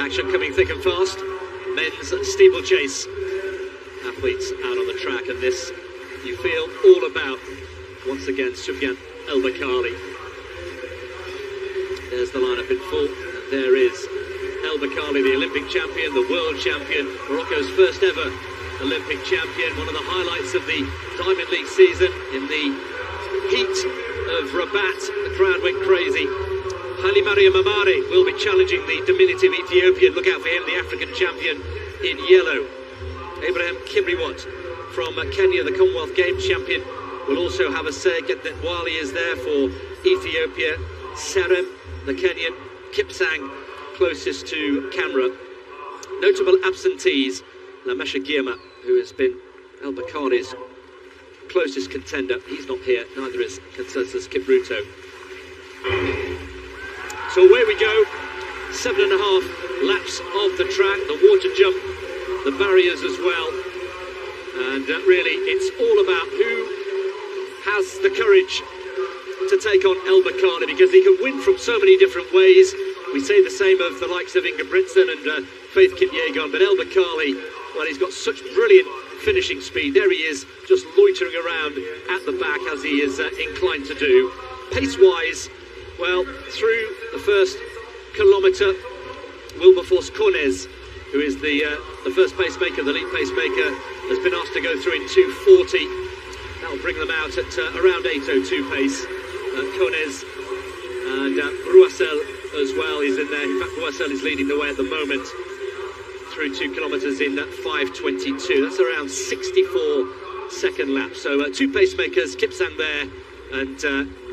Action coming thick and fast. Men's steeplechase athletes out on the track, and this you feel all about. Once again, Sufyan El-Baqali. There's the lineup in full. And there is El-Baqali, the Olympic champion, the world champion, Morocco's first ever Olympic champion. One of the highlights of the Diamond League season. In the heat of Rabat, the crowd went crazy. Haile Mariam Amare will be challenging the diminutive Ethiopian. Look out for him, the African champion in yellow. Abraham Kibriwat from Kenya, the Commonwealth Games champion, will also have a say. Wali is there for Ethiopia. Serem, the Kenyan. Kipsang, closest to camera. Notable absentees, Lamesha Girma, who has been El-Baqali's closest contender. He's not here, neither is Consensus Kipruto. So away we go, 7.5 laps of the track, the water jump, the barriers as well. And really, it's all about who has the courage to take on El-Baqali, because he can win from so many different ways. We say the same of the likes of Inga Britson and Faith Kipyegon, but El-Baqali, well, he's got such brilliant finishing speed. There he is, just loitering around at the back as he is inclined to do. Pace-wise, well, through the first kilometre, Wilberforce Cornez, who is the first pacemaker, the lead pacemaker, has been asked to go through in 2:40. That'll bring them out at around 8:02 pace. Cornez and Broussel as well is in there. In fact, Broussel is leading the way at the moment through 2 kilometres in 5:22. That's around 64-second lap. So 2 pacemakers, Kipsang there, and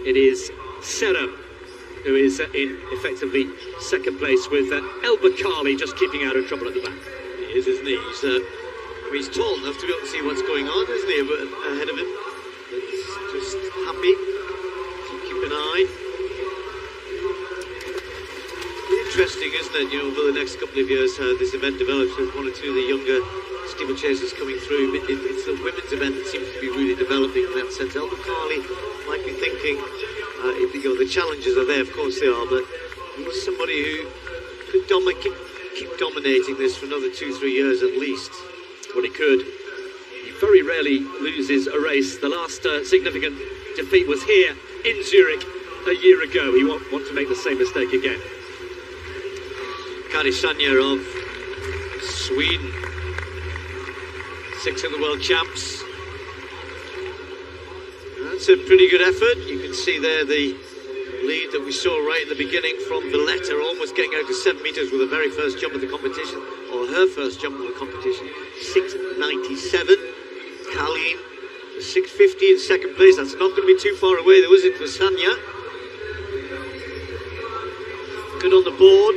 it is Serem who is in effectively second place, with El-Baqali just keeping out of trouble at the back. He is, isn't he? He's tall enough to be able to see what's going on, isn't he, ahead of him? He's just happy to keep an eye. Interesting, isn't it, over the next couple of years how this event develops, with 1 or 2 of the younger steeplechasers coming through. It's the women's event that seems to be really developing in that sense. El-Baqali might be thinking, the challenges are there, of course they are, but he's somebody who could keep dominating this for another 2-3 years at least. Well, he could. He very rarely loses a race. The last significant defeat was here in Zurich a year ago. He won't want to make the same mistake again. Kari Sanya of Sweden, 6th of the world champs. That's a pretty good effort. You can see there the lead that we saw right in the beginning from Valletta, almost getting out to 7 metres with the very first jump of the competition, or her first jump of the competition. 6.97. Colleen, 6.50 in second place. That's not going to be too far away though, is it, for Sanya? Good on the board.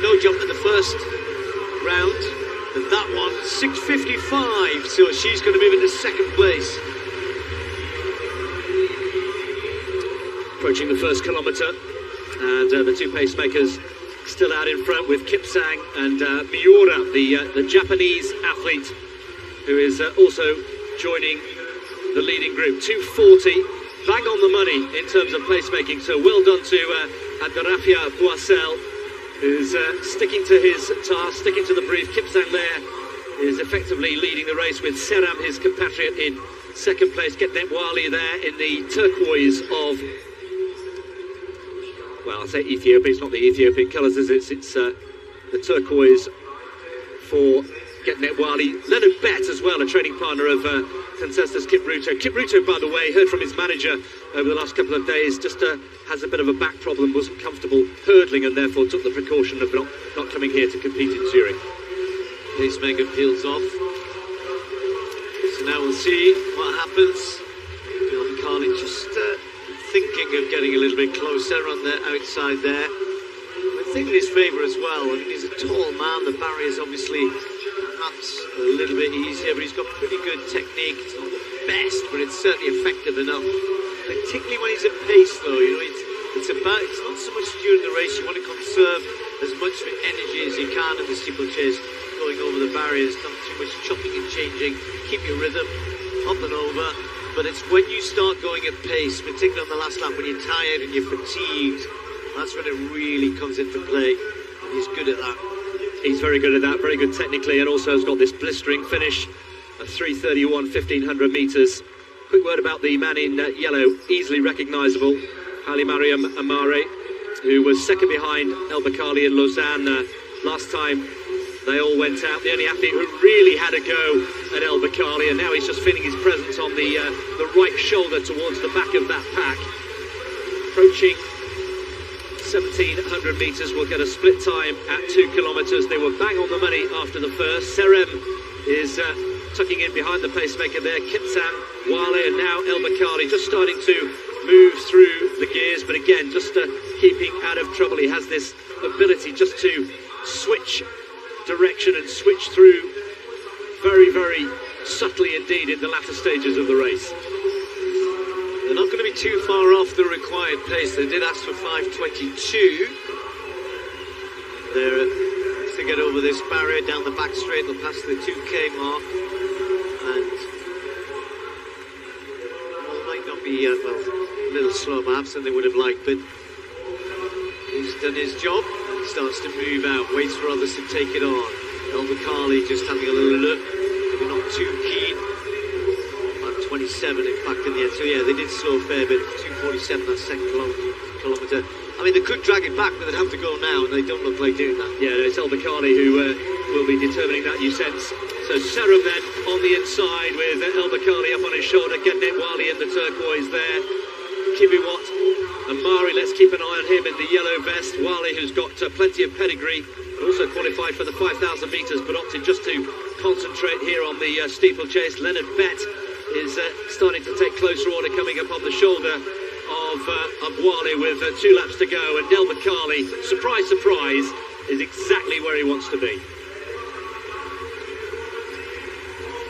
No jump in the first round, and that one 6.55, so she's going to move into second place. Approaching the first kilometre, and the 2 pacemakers still out in front, with Kipsang and Miura, the Japanese athlete, who is also joining the leading group. 2:40, bang on the money in terms of placemaking, so well done to Adarafia Broussel, who's sticking to his task, sticking to the brief. Kipsang there is effectively leading the race, with Serem, his compatriot, in second place. Getnet Wali there in the turquoise of, well, I say Ethiopia, it's not the Ethiopian colours, is it? It's the turquoise for Getnet Wali. Leonard Bett as well, a training partner of Consensus Kipruto. Kipruto, by the way, heard from his manager over the last couple of days, just has a bit of a back problem, wasn't comfortable hurdling, and therefore took the precaution of not coming here to compete in Zurich. Pacemaker peels off. So now we'll see what happens. El-Baqali just thinking of getting a little bit closer on the outside there. I think in his favour as well. I mean, he's a tall man. The barrier's obviously perhaps a little bit easier, but he's got pretty good technique. It's not the best, but it's certainly effective enough. Particularly when he's at pace, though. It's not so much during the race. You want to conserve as much energy as you can in the steeplechase, going over the barriers, not too much chopping and changing. Keep your rhythm, up and over, but it's when you start going at pace, particularly on the last lap, when you're tired and you're fatigued, that's when it really comes into play. And he's good at that. He's very good at that, very good technically, and also has got this blistering finish at 3:31, 1500 metres. Quick word about the man in yellow, easily recognisable, Haile Mariam Amare, who was second behind El Baqali in Lausanne last time they all went out. The only athlete who really had a go at El Baqali, and now he's just feeling his presence on the right shoulder towards the back of that pack. Approaching 1700 metres, will get a split time at 2 kilometres. They were bang on the money after the first. Serem is tucking in behind the pacemaker there. Kipsang, Wale, and now El Baqali just starting to move through the gears, but again, just keeping out of trouble. He has this ability just to switch direction and switch through very, very subtly indeed in the latter stages of the race. They're not going to be too far off the required pace. They did ask for 5:22. They're to get over this barrier down the back straight. They'll pass the 2k mark, and well, might not be well, a little slower perhaps than they would have liked, but he's done his job. He starts to move out, waits for others to take it on. El Baqali just having a little look, maybe not too keen. 27 in fact in the end, so yeah, they did slow a fair bit. 2:47 that second kilometre. I mean, they could drag it back, but they'd have to go now, and they don't look like doing that. Yeah, it's El Baqali who will be determining that, you sense. So Serem then on the inside with El Baqali up on his shoulder, getting it Wally in the turquoise there. Kibiwat and Mari, let's keep an eye on him in the yellow vest. Wally, who's got plenty of pedigree, also qualified for the 5,000 metres, but opted just to concentrate here on the steeplechase. Leonard Bett is starting to take closer order, coming up on the shoulder of Wally with 2 laps to go, and El Baqali, surprise, surprise, is exactly where he wants to be.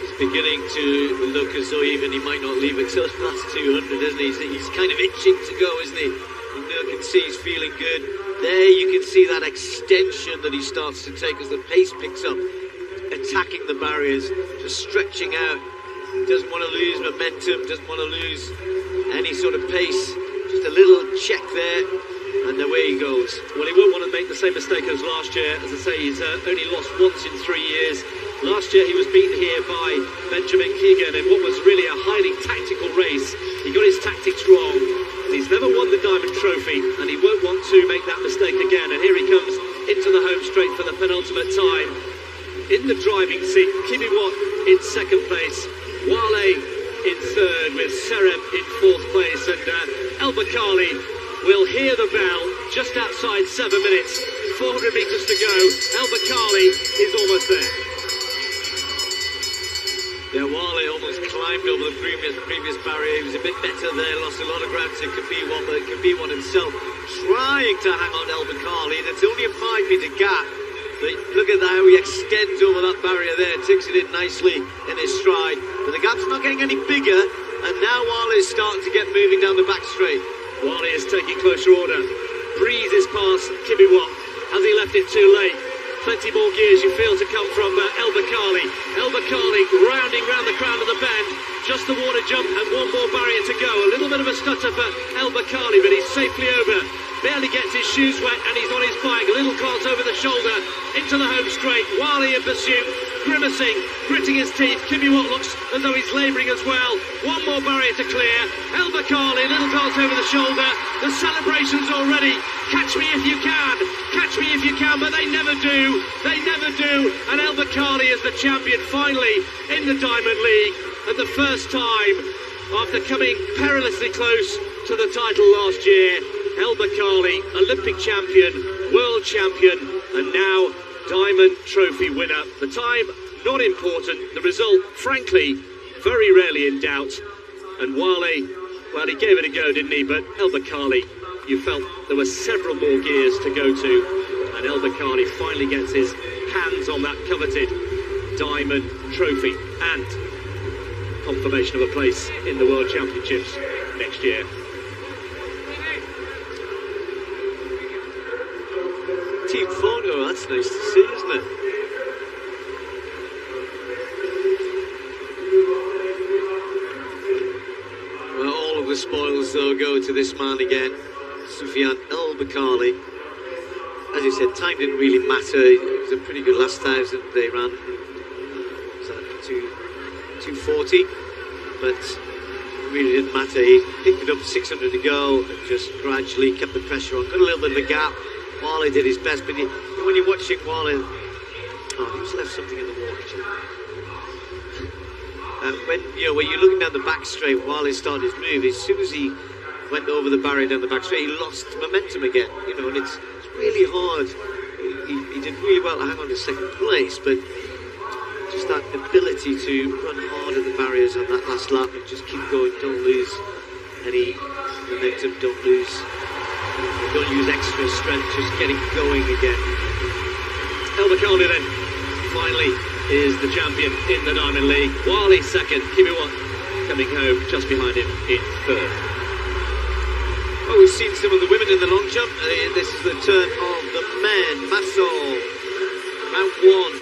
He's beginning to look as though even he might not leave it till the last 200, isn't he? He's kind of itching to go, isn't he? You can see he's feeling good. There you can see that extension that he starts to take as the pace picks up, attacking the barriers, just stretching out. Doesn't want to lose momentum, doesn't want to lose any sort of pace. Just a little check there, and away he goes. Well, he won't want to make the same mistake as last year. As I say, he's only lost once in 3 years. Last year he was beaten here by Benjamin Keegan in what was really a highly tactical race. He got his tactics wrong, and he's never won the Diamond Trophy, and he won't want to make that mistake again. And here he comes into the home straight for the penultimate time. In the driving seat, Kibiwat in second place, Wale in third with Serem in fourth place, and El Baqali will hear the bell just outside 7 minutes. 400 metres to go. El Baqali is almost there. Yeah, Wale almost climbed over the previous barrier. He was a bit better there, lost a lot of ground to Kibiwat, but Kibiwat himself trying to hang on El Baqali. It's only a 5-metre gap. But look at how he extends over that barrier there, takes it in nicely in his stride. But the gap's not getting any bigger, and now Wale is starting to get moving down the back straight. Wale is taking closer order, breezes past Kibiwat. Has he left it too late? Plenty more gears you feel to come from El Baqali. El Baqali rounding round the crown of the bend. Just the water jump and one more barrier to go. A little bit of a stutter for El Baqali, but he's safely over. Barely gets his shoes wet and he's on his bike. A little cart over the shoulder into the home straight. Wale in pursuit, grimacing, gritting his teeth. Kibiwat looks as though he's labouring as well. One more barrier to clear. El Baqali, little cart over the shoulder. The celebrations already. Catch me if you can. Catch me if you can, but they never do. They never do. And El Baqali is the champion finally in the Diamond League. At the first time after coming perilously close to the title last year. El Baqali, Olympic champion, world champion, and now Diamond Trophy winner. The time, not important. The result, frankly, very rarely in doubt. And Wale, well, he gave it a go, didn't he? But El Baqali, you felt there were several more gears to go to. And El Baqali finally gets his hands on that coveted Diamond Trophy and confirmation of a place in the World Championships next year. Team photo, that's nice to see, isn't it? go to this man again, Sufyan El-Baqali. As you said, time didn't really matter. It was a pretty good last 1,000 they ran. Was that 240? But it really didn't matter. He picked it up 600 to go and just gradually kept the pressure on. Got a little bit of a gap. Wale did his best, but when you're watching Wale, he was left something in the water. When you're looking down the back straight, Wale started his move. As soon as he went over the barrier down the back straight, he lost momentum again. And it's really hard. He did really well to hang on to second place, but just that ability to run hard at the barriers on that last lap and just keep going, don't lose any momentum, don't use extra strength, just getting going again. El-Baqali then finally is the champion in the Diamond League. Wale second, Kimiwa coming home just behind him in third. Well, we've seen some of the women in the long jump. This is the turn of the men. Massol